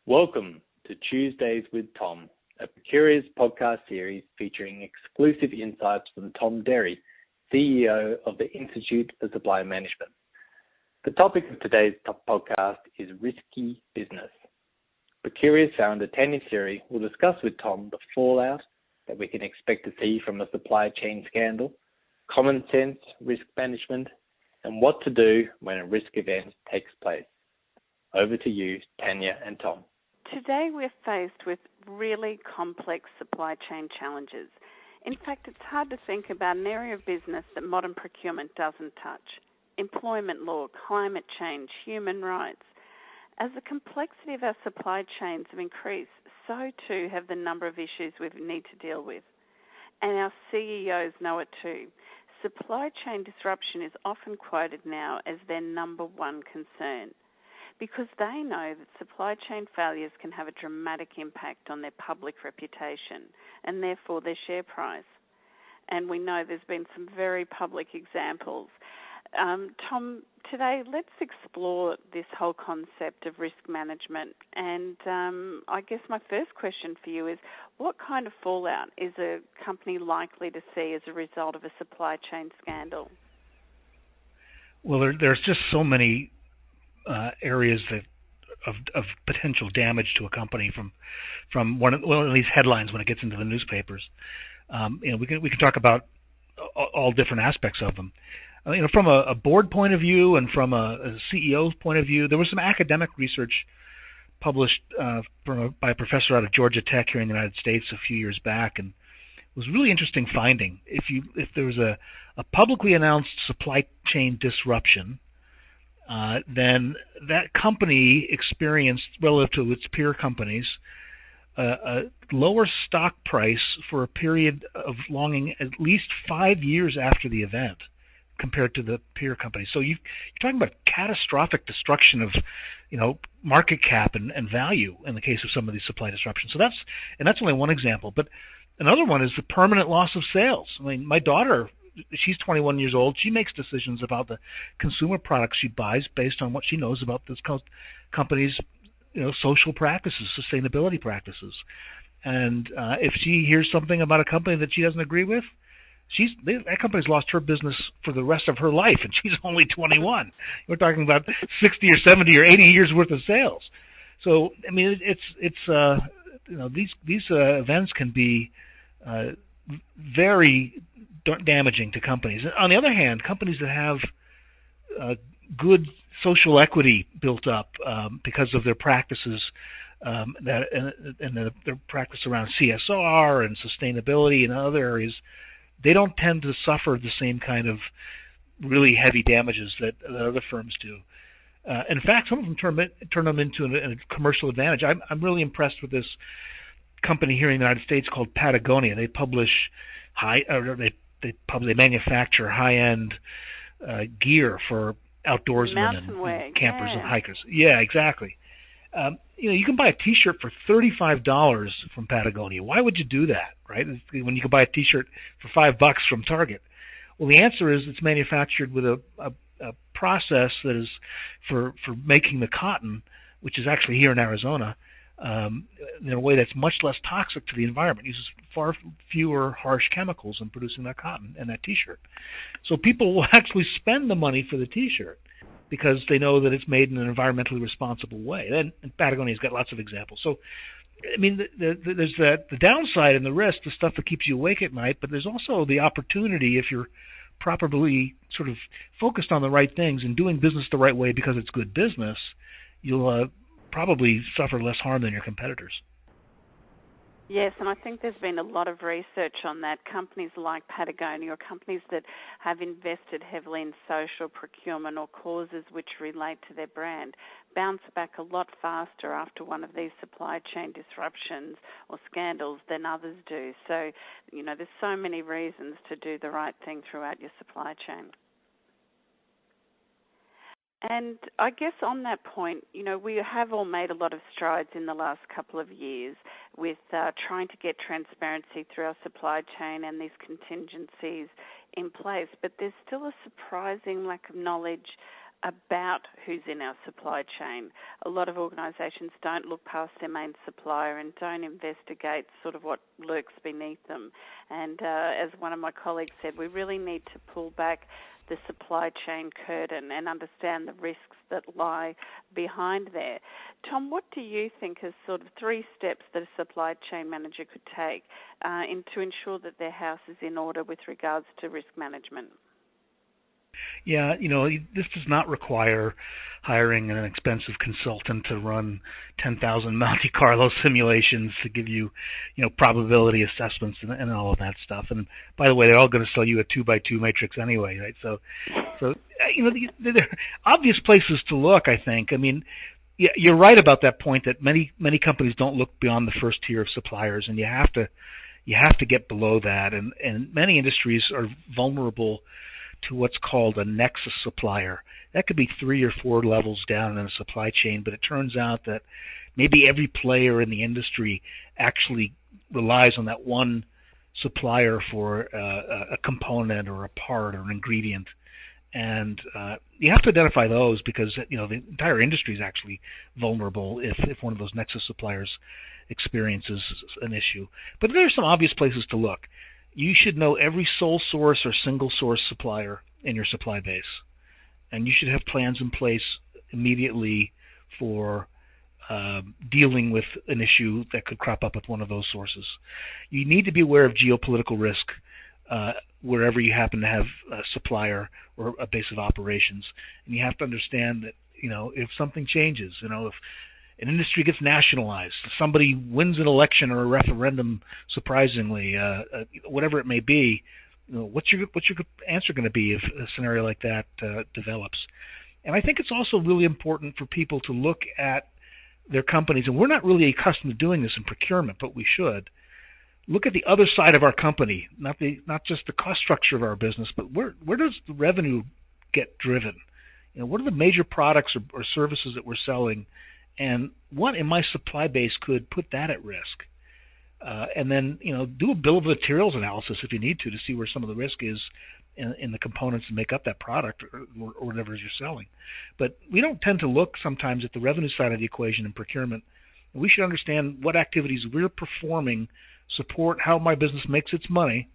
Welcome to Tuesdays with Tom, a Procurious podcast series featuring exclusive insights from Tom Derry, CEO of the Institute for Supply Management. The topic of today's podcast is risky business. Procurious Founder Tania Seary will discuss with Tom the fallout that we can expect to see from a supply chain scandal, common sense risk management, and what to do when a risk event takes place. Over to you, Tania and Tom. Today we're faced with really complex supply chain challenges. In fact, it's hard to think about an area of business that modern procurement doesn't touch. Employment law, climate change, human rights. As the complexity of our supply chains have increased, so too have the number of issues we need to deal with. And our CEOs know it too. Supply chain disruption is often quoted now as their number one concern, because they know that supply chain failures can have a dramatic impact on their public reputation and therefore their share price. And we know there's been some very public examples. Tom, today let's explore this whole concept of risk management. And I guess my first question for you is, what kind of fallout is a company likely to see as a result of a supply chain scandal? Well, there's just so many areas of potential damage to a company from one of these headlines when it gets into the newspapers. We can talk about all different aspects of them. From a board point of view and from a CEO's point of view, there was some academic research published by a professor out of Georgia Tech here in the United States a few years back, and it was a really interesting finding. If there was a publicly announced supply chain disruption, then that company experienced, relative to its peer companies, a lower stock price for a period of at least 5 years after the event compared to the peer company. So you're talking about catastrophic destruction of, market cap and value in the case of some of these supply disruptions. So that's only one example. But another one is the permanent loss of sales. My daughter, she's 21 years old. She makes decisions about the consumer products she buys based on what she knows about this company's, social practices, sustainability practices. And if she hears something about a company that she doesn't agree with, that company's lost her business for the rest of her life, and she's only 21. We're talking about 60 or 70 or 80 years worth of sales. So, these events can be very damaging to companies. On the other hand, companies that have good social equity built up because of their practices, their practice around CSR and sustainability and other areas, they don't tend to suffer the same kind of really heavy damages that other firms do. In fact, some of them turn them into a commercial advantage. I'm really impressed with this company here in the United States called Patagonia. They publish they manufacture high-end gear for outdoorsmen and campers and hikers. Yeah, exactly. You can buy a T-shirt for $35 from Patagonia. Why would you do that, right? When you can buy a T-shirt for $5 from Target. Well, the answer is it's manufactured with a process that is for making the cotton, which is actually here in Arizona, in a way that's much less toxic to the environment. It uses far fewer harsh chemicals in producing that cotton and that T-shirt. So people will actually spend the money for the T-shirt because they know that it's made in an environmentally responsible way. And Patagonia's got lots of examples. So, there's the downside and the risk, the stuff that keeps you awake at night, but there's also the opportunity, if you're properly sort of focused on the right things and doing business the right way because it's good business, you'll probably suffer less harm than your competitors. Yes, and I think there's been a lot of research on that. Companies like Patagonia, or companies that have invested heavily in social procurement or causes which relate to their brand, bounce back a lot faster after one of these supply chain disruptions or scandals than others do. So, there's so many reasons to do the right thing throughout your supply chain. And I guess on that point, we have all made a lot of strides in the last couple of years with trying to get transparency through our supply chain and these contingencies in place. But there's still a surprising lack of knowledge about who's in our supply chain. A lot of organisations don't look past their main supplier and don't investigate sort of what lurks beneath them. And as one of my colleagues said, we really need to pull back the supply chain curtain and understand the risks that lie behind there. Tom, what do you think are sort of 3 steps that a supply chain manager could take to ensure that their house is in order with regards to risk management? Yeah, this does not require hiring an expensive consultant to run 10,000 Monte Carlo simulations to give you, probability assessments and all of that stuff. And by the way, they're all going to sell you a 2x2 matrix anyway, right? So there are obvious places to look, I think. I mean, yeah, you're right about that point that many companies don't look beyond the first tier of suppliers, and you have to get below that. And many industries are vulnerable to what's called a nexus supplier. That could be 3 or 4 levels down in a supply chain, but it turns out that maybe every player in the industry actually relies on that one supplier for a component or a part or an ingredient. And you have to identify those because the entire industry is actually vulnerable if one of those nexus suppliers experiences an issue. But there are some obvious places to look. You should know every sole source or single source supplier in your supply base, and you should have plans in place immediately for dealing with an issue that could crop up with one of those sources. You need to be aware of geopolitical risk wherever you happen to have a supplier or a base of operations, and you have to understand that if something changes, if an industry gets nationalized, somebody wins an election or a referendum surprisingly, whatever it may be, what's your answer going to be if a scenario like that develops? And I think it's also really important for people to look at their companies, and we're not really accustomed to doing this in procurement, but we should. Look at the other side of our company, not just the cost structure of our business, but where does the revenue get driven? What are the major products or services that we're selling? And what in my supply base could put that at risk? And then, do a bill of materials analysis if you need to see where some of the risk is in the components that make up that product or whatever you're selling. But we don't tend to look sometimes at the revenue side of the equation in procurement. We should understand what activities we're performing support how my business makes its money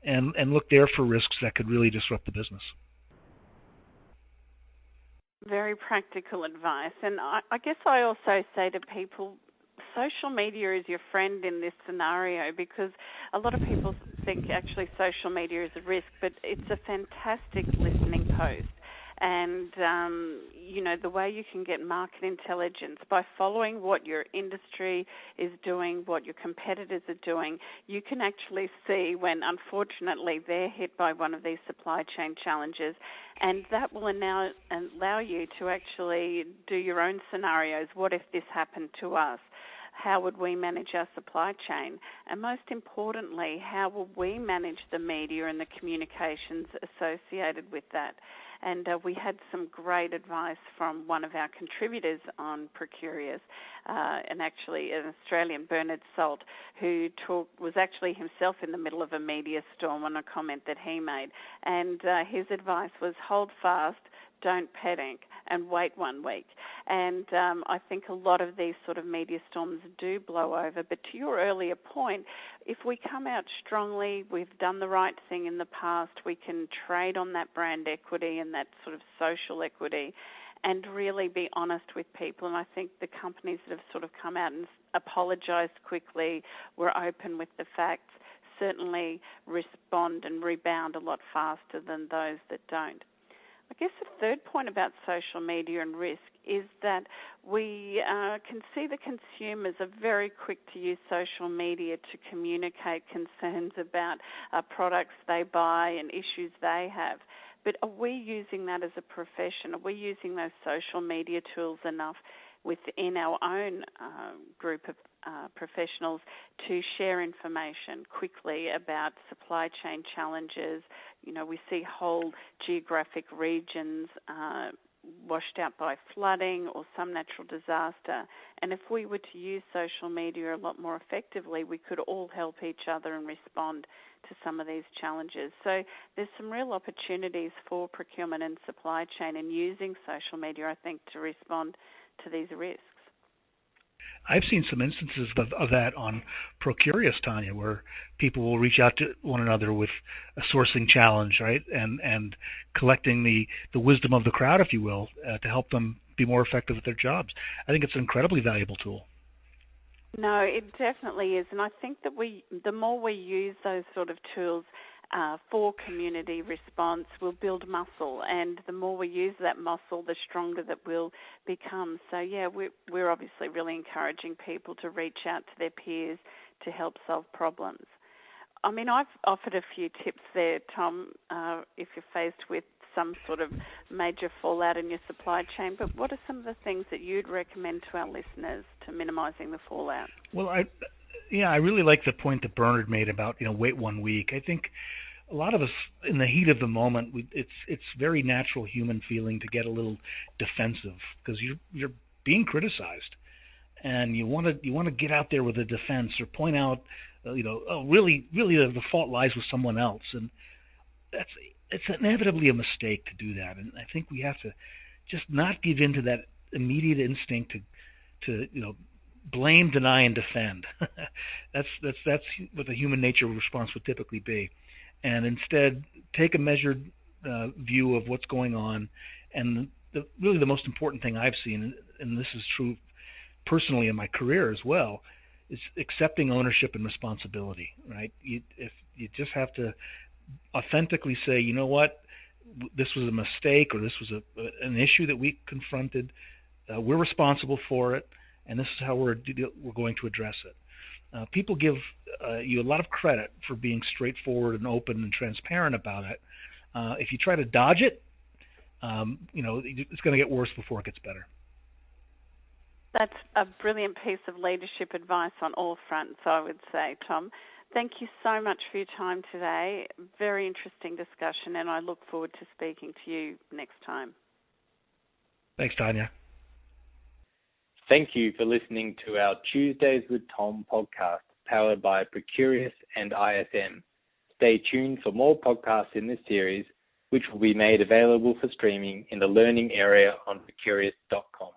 and look there for risks that could really disrupt the business. Very practical advice. And I guess I also say to people, social media is your friend in this scenario because a lot of people think actually social media is a risk, but it's a fantastic listening post. And, the way you can get market intelligence by following what your industry is doing, what your competitors are doing, you can actually see when, unfortunately, they're hit by one of these supply chain challenges. And that will now allow you to actually do your own scenarios. What if this happened to us? How would we manage our supply chain? And most importantly, how will we manage the media and the communications associated with that? And we had some great advice from one of our contributors on Procurious, and actually an Australian, Bernard Salt, who was actually himself in the middle of a media storm on a comment that he made. And his advice was hold fast, don't panic, and wait 1 week. And I think a lot of these sort of media storms do blow over. But to your earlier point, if we come out strongly, we've done the right thing in the past, we can trade on that brand equity and that sort of social equity and really be honest with people. And I think the companies that have sort of come out and apologized quickly, were open with the facts, certainly respond and rebound a lot faster than those that don't. I guess the third point about social media and risk is that we can see the consumers are very quick to use social media to communicate concerns about products they buy and issues they have. But are we using that as a profession? Are we using those social media tools enough within our own group of professionals to share information quickly about supply chain challenges? We see whole geographic regions washed out by flooding or some natural disaster. And if we were to use social media a lot more effectively, we could all help each other and respond to some of these challenges. So there's some real opportunities for procurement and supply chain in using social media, I think, to respond to these risks. I've seen some instances of that on Procurious, Tania, where people will reach out to one another with a sourcing challenge, right, and collecting the wisdom of the crowd, if you will, to help them be more effective at their jobs. I think it's an incredibly valuable tool. No, it definitely is, and I think that the more we use those sort of tools for community response, we'll build muscle, and the more we use that muscle, the stronger that we'll become. So, yeah, we're obviously really encouraging people to reach out to their peers to help solve problems. I mean, I've offered a few tips there, Tom, if you're faced with some sort of major fallout in your supply chain, but what are some of the things that you'd recommend to our listeners to minimizing the fallout? Well, I really like the point that Bernard made about, wait 1 week. I think a lot of us, in the heat of the moment, it's very natural human feeling to get a little defensive because you're being criticized, and you want to get out there with a defense or point out, really the fault lies with someone else, and it's inevitably a mistake to do that. And I think we have to just not give in to that immediate instinct to blame, deny, and defend. That's what the human nature response would typically be, and instead take a measured view of what's going on. And really the most important thing I've seen, and this is true personally in my career as well, is accepting ownership and responsibility. Right? You just have to authentically say, you know what, this was a mistake, or this was an issue that we confronted. We're responsible for it, and this is how we're going to address it. People give you a lot of credit for being straightforward and open and transparent about it. If you try to dodge it, it's going to get worse before it gets better. That's a brilliant piece of leadership advice on all fronts, I would say, Tom. Thank you so much for your time today. Very interesting discussion, and I look forward to speaking to you next time. Thanks, Tania. Thank you for listening to our Tuesdays with Tom podcast, powered by Procurious and ISM. Stay tuned for more podcasts in this series, which will be made available for streaming in the learning area on procurious.com.